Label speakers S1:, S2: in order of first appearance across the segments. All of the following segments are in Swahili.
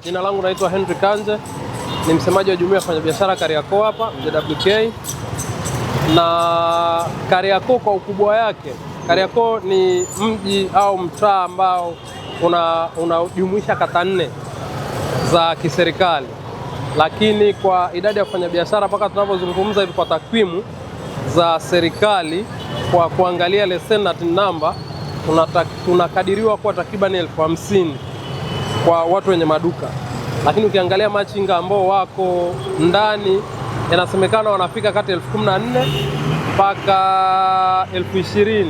S1: Jina langu naitwa Henry Kanje, ni msemaji wa Jumuiya ya Wafanyabiashara Kariakoo hapa JWK. Na Kariakoo kwa ukubwa yake, Kariakoo ni mji au mtaa ambao unajumuisha kata 4 za kiserikali, lakini kwa idadi ya wafanyabiashara mpaka tunapozungumza hivi kwa takwimu za serikali kwa kuangalia leseni na TIN namba tunakadiriwa kuwa takriban 50,000 kwa watu wenye maduka, lakini ukiangalia machinga ambao wako ndani inasemekana wanafika kati ya 14,000 mpaka 20,000,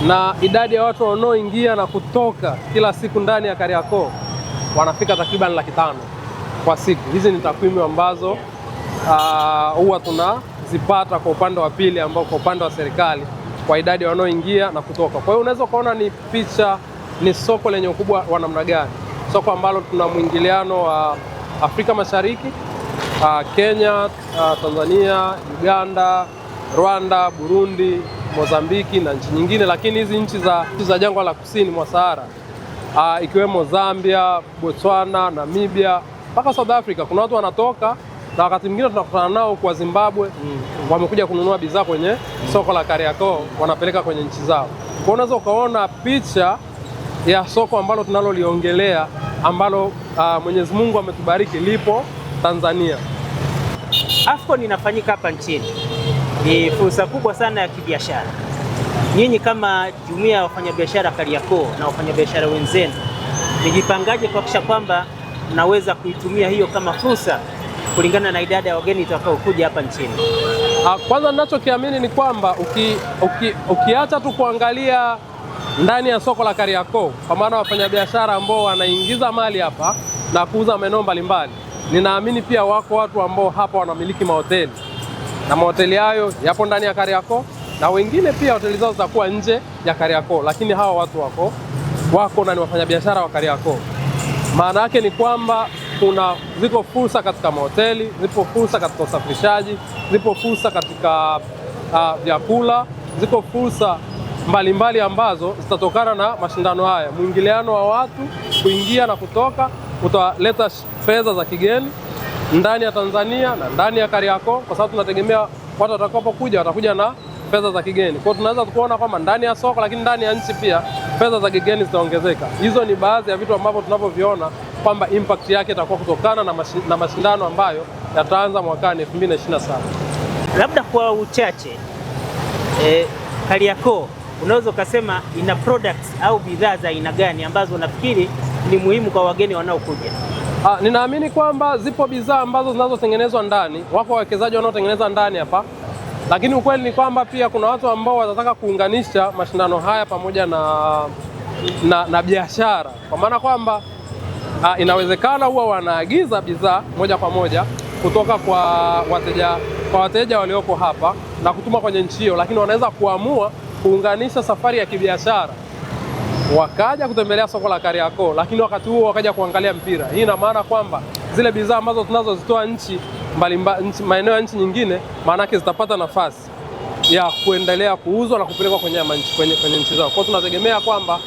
S1: na idadi ya watu wanaoingia na kutoka kila siku ndani ya Kariakoo wanafika takriban 500,000 kwa siku. Hizi ni takwimu ambazo huwa tunazipata kwa upande wa pili, ambao kwa upande wa serikali kwa idadi wanaoingia na kutoka. Kwa hiyo unaweza kuona ni picha, ni soko lenye ukubwa wa namna gani, soko ambalo tuna mwingiliano wa Afrika Mashariki, Kenya, Tanzania, Uganda, Rwanda, Burundi, Mozambiki na nchi nyingine, lakini hizi nchi za jangwa la kusini mwa Sahara ikiwemo Zambia, Botswana, Namibia mpaka South Africa kuna watu wanatoka, na wakati mwingine tunakutana nao kwa Zimbabwe, wamekuja kununua bidhaa kwenye soko la Kariakoo, wanapeleka kwenye nchi zao. Kwa unaweza ukaona picha ya soko ambalo tunaloliongelea, ambalo Mwenyezi Mungu ametubariki lipo Tanzania.
S2: AFCON inafanyika hapa nchini, ni fursa kubwa sana ya kibiashara. Nyinyi kama Jumuiya ya Wafanyabiashara Kariakoo na wafanyabiashara wenzenu, nijipangaje kuhakikisha kwamba mnaweza kuitumia hiyo kama fursa kulingana na idadi ya wageni watakaokuja hapa nchini?
S1: Kwanza ninachokiamini ni kwamba ukiacha tu kuangalia ndani ya soko la Kariakoo, kwa maana wafanyabiashara ambao wanaingiza mali hapa na kuuza maeneo mbalimbali, ninaamini pia wako watu ambao hapa wanamiliki mahoteli, na mahoteli hayo yapo ndani ya Kariakoo, na wengine pia hoteli zao zitakuwa nje ya Kariakoo, lakini hawa watu wako na ni wafanyabiashara wa Kariakoo. Maana yake ni kwamba ziko fursa katika mahoteli, zipo fursa katika usafirishaji, zipo fursa katika vyakula, ziko fursa mbalimbali ambazo zitatokana na mashindano haya. Mwingiliano wa watu kuingia na kutoka utaleta fedha za kigeni ndani ya Tanzania na ndani ya Kariakoo, kwa sababu tunategemea watu watakapokuja watakuja na fedha za kigeni. Kwa hiyo tunaweza kuona kwamba ndani ya soko, lakini ndani ya nchi pia fedha za kigeni zitaongezeka. Hizo ni baadhi ya vitu ambavyo tunavyoviona kwamba impact yake itakuwa kutokana na mashindano ambayo yataanza mwakani 2027.
S2: Labda kwa uchache, Kariakoo unaweza ukasema ina products au bidhaa za aina gani ambazo nafikiri ni muhimu kwa wageni wanaokuja?
S1: Ninaamini kwamba zipo bidhaa ambazo zinazotengenezwa ndani, wako wawekezaji wanaotengeneza ndani hapa, lakini ukweli ni kwamba pia kuna watu ambao watataka kuunganisha mashindano haya pamoja na biashara, kwa maana kwamba inawezekana huwa wanaagiza bidhaa moja kwa moja kutoka kwa wateja walioko hapa na kutuma kwenye nchi hiyo, lakini wanaweza kuamua kuunganisha safari ya kibiashara wakaja kutembelea soko la Kariakoo, lakini wakati huo wakaja kuangalia mpira. Hii ina maana kwamba zile bidhaa ambazo tunazozitoa nchi mbalimbali, maeneo ya nchi nyingine, maana yake zitapata nafasi ya kuendelea kuuzwa na kupelekwa kwenye nchi zao. Kwa tunategemea kwamba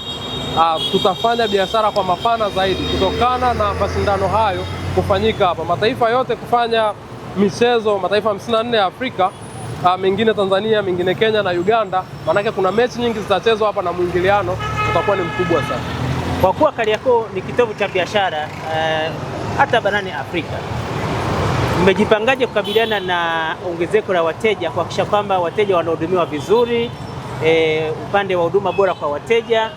S1: tutafanya biashara kwa mapana zaidi kutokana na mashindano hayo kufanyika hapa. Mataifa yote kufanya michezo, mataifa 54 ya Afrika, mengine Tanzania, mengine Kenya na Uganda, maanake kuna mechi nyingi zitachezwa hapa na mwingiliano utakuwa ni mkubwa sana.
S2: Kwa kuwa Kariakoo ni kitovu cha biashara hata barani Afrika, mmejipangaje kukabiliana na ongezeko la wateja, kuhakikisha kwamba wateja wanahudumiwa vizuri, upande wa huduma bora kwa wateja,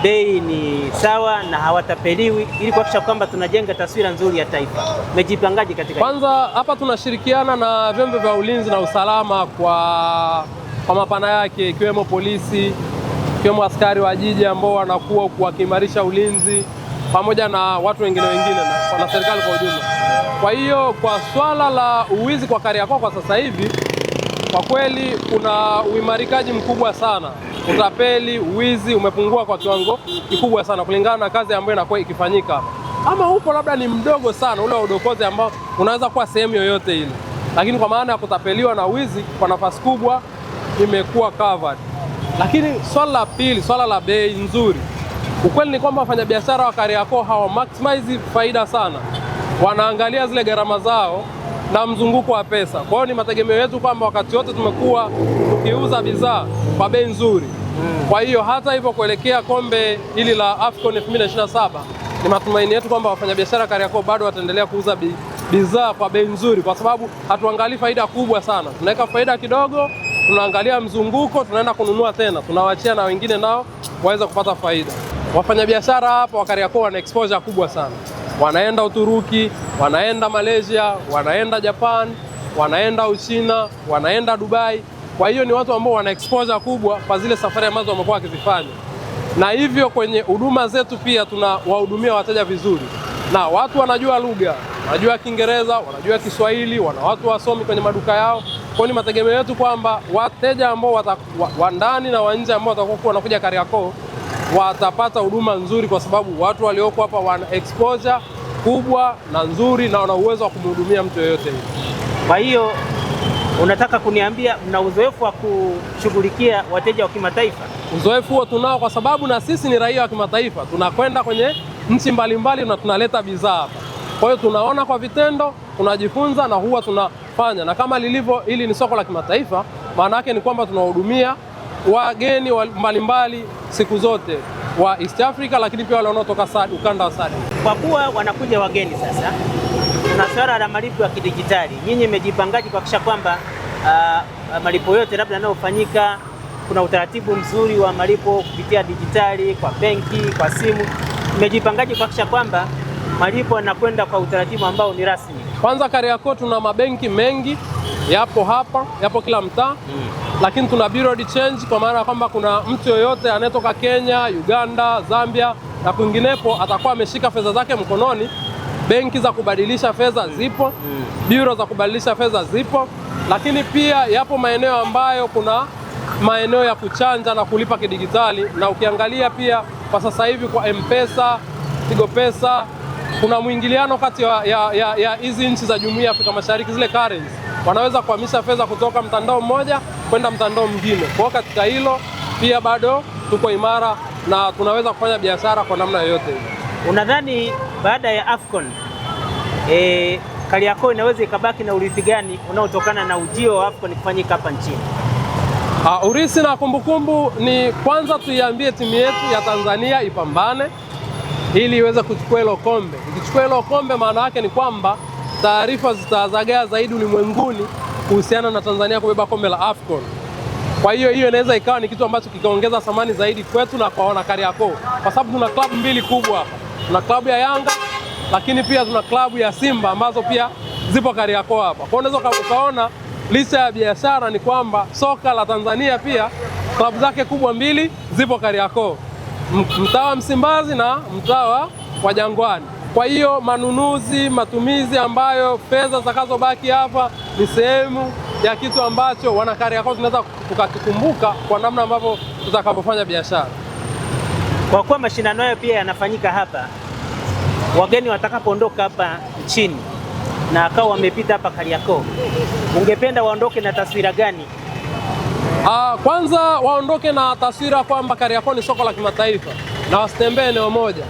S2: bei ni sawa na hawatapeliwi, ili kuhakikisha kwamba tunajenga taswira nzuri ya taifa? Mmejipangaje katika? Kwanza
S1: hapa tunashirikiana na vyombo vya ulinzi na usalama kwa mapana yake, ikiwemo polisi, ikiwemo askari wa jiji ambao wanakuwa wakiimarisha ulinzi, pamoja na watu wengine na serikali kwa ujumla. Kwa hiyo kwa swala la uwizi kwa Kariakoo kwa sasa hivi, kwa kweli kuna uimarikaji mkubwa sana. Utapeli, uwizi umepungua kwa kiwango kikubwa sana kulingana na kazi ambayo inakuwa ikifanyika. Ama upo labda ni mdogo sana ule udokozi ambao unaweza kuwa sehemu yoyote ile, lakini kwa maana ya kutapeliwa na wizi kwa nafasi kubwa imekuwa covered. Lakini swala la pili, swala la bei nzuri, Ukweli ni kwamba wafanyabiashara wa Kariakoo hawa maximize faida sana, wanaangalia zile gharama zao na mzunguko wa pesa. Kwa hiyo ni mategemeo yetu kwamba wakati wote tumekuwa tukiuza bidhaa kwa bei nzuri. Kwa hiyo hata hivyo kuelekea kombe hili la AFCON 2027 ni matumaini yetu kwamba wafanyabiashara Kariakoo bado wataendelea kuuza bidhaa kwa bei nzuri, kwa sababu hatuangalii faida kubwa sana. Tunaweka faida kidogo, tunaangalia mzunguko, tunaenda kununua tena, tunawaachia na wengine nao waweza kupata faida. Wafanyabiashara hapa wa Kariakoo wana exposure kubwa sana. Wanaenda Uturuki, wanaenda Malaysia, wanaenda Japan, wanaenda Uchina, wanaenda Dubai. Kwa hiyo ni watu ambao wana exposure kubwa kwa zile safari ambazo wamekuwa wakizifanya, na hivyo kwenye huduma zetu pia tunawahudumia wateja vizuri, na watu wanajua lugha, wanajua Kiingereza, wanajua Kiswahili, wana watu wasomi kwenye maduka yao. Kwa hiyo ni mategemeo yetu kwamba wateja ambao wa ndani na wa nje ambao watakuwa wanakuja Kariakoo watapata huduma nzuri, kwa sababu watu walioko hapa wana exposure kubwa na nzuri na wana uwezo wa kumhudumia mtu yeyote.
S2: Kwa hiyo unataka kuniambia mna uzoefu wa kushughulikia wateja wa kimataifa?
S1: Uzoefu huo tunao, kwa sababu na sisi ni raia wa kimataifa, tunakwenda kwenye nchi mbalimbali na tunaleta bidhaa hapa. Kwa hiyo tunaona kwa vitendo, tunajifunza na huwa tunafanya, na kama lilivyo hili ni soko la kimataifa, maana yake ni kwamba tunahudumia wageni mbalimbali siku zote wa East Africa, lakini pia wale wanaotoka ukanda wa SADC.
S2: Kwa kuwa wanakuja wageni sasa, kuna swala la malipo ya kidijitali. Nyinyi mmejipangaje kuhakikisha kwamba malipo yote labda yanayofanyika, kuna utaratibu mzuri wa malipo kupitia dijitali, kwa benki, kwa simu? Mmejipangaje kuhakikisha kwamba malipo yanakwenda kwa utaratibu ambao ni rasmi?
S1: Kwanza Kariakoo tuna mabenki mengi, yapo hapa, yapo kila mtaa. Lakini tuna bureau de change, kwa maana kwamba kuna mtu yoyote anayetoka Kenya, Uganda, Zambia na kwinginepo atakuwa ameshika fedha zake mkononi. Benki za kubadilisha fedha zipo, bureau za kubadilisha fedha zipo, lakini pia yapo maeneo ambayo kuna maeneo ya kuchanja na kulipa kidigitali. Na ukiangalia pia kwa sasa hivi kwa M-Pesa, Tigo Pesa, kuna mwingiliano kati ya hizi nchi za Jumuiya ya Afrika Mashariki, zile currency wanaweza kuhamisha fedha kutoka mtandao mmoja kwenda mtandao mwingine. Kwa katika hilo pia bado tuko imara na tunaweza kufanya biashara kwa namna yoyote. Unadhani
S2: baada ya AFCON Kariakoo inaweza ikabaki na urithi gani unaotokana na ujio wa AFCON kufanyika hapa nchini?
S1: Urithi na kumbukumbu ni kwanza tuiambie timu yetu ya Tanzania ipambane ili iweze kuchukua hilo kombe. Ikichukua hilo kombe, maana yake ni kwamba taarifa zitazagaa zaidi ulimwenguni kuhusiana na Tanzania kubeba kombe la AFCON. Kwa hiyo inaweza ikawa ni kitu ambacho kikaongeza thamani zaidi kwetu na kwa wana Kariakoo, kwa sababu tuna klabu mbili kubwa hapa. Tuna klabu ya Yanga, lakini pia tuna klabu ya Simba ambazo pia zipo Kariakoo hapa. Kwa hiyo unaweza ukaona licha ya biashara ni kwamba soka la Tanzania pia klabu zake kubwa mbili zipo Kariakoo, mtaa wa Msimbazi na mtaa wa Jangwani. Kwa hiyo manunuzi, matumizi ambayo fedha zitakazobaki hapa ni sehemu ya kitu ambacho wana Kariakoo tunaweza tukakikumbuka kwa namna ambavyo tutakapofanya biashara.
S2: Kwa kuwa mashindano hayo pia yanafanyika hapa, wageni watakapoondoka hapa nchini na akawa wamepita hapa Kariakoo, ungependa waondoke na taswira gani?
S1: Kwanza waondoke na taswira kwamba Kariakoo ni soko la kimataifa na wasitembee eneo moja.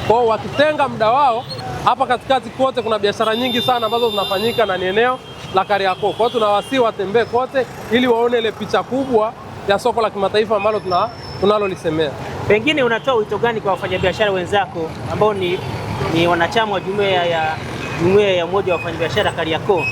S1: Kwa hiyo wakitenga muda wao hapa katikati kote kuna biashara nyingi sana ambazo zinafanyika na ni eneo la Kariakoo. Kwa hiyo tunawasihi watembee kote ili waone ile picha kubwa ya soko la kimataifa ambalo tunalolisemea.
S2: Pengine unatoa wito gani kwa wafanyabiashara wenzako ambao ni wanachama wa jumuiya ya umoja wa wafanyabiashara Kariakoo?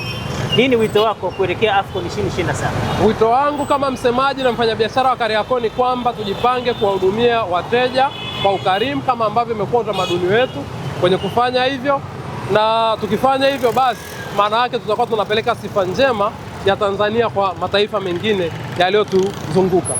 S2: Nini wito wako kuelekea AFCON 2027?
S1: Wito wangu kama msemaji na mfanyabiashara wa Kariakoo ni kwamba tujipange kuwahudumia wateja kwa ukarimu kama ambavyo imekuwa utamaduni wetu kwenye kufanya hivyo, na tukifanya hivyo basi maana yake tutakuwa tunapeleka sifa njema ya Tanzania kwa mataifa mengine yaliyotuzunguka.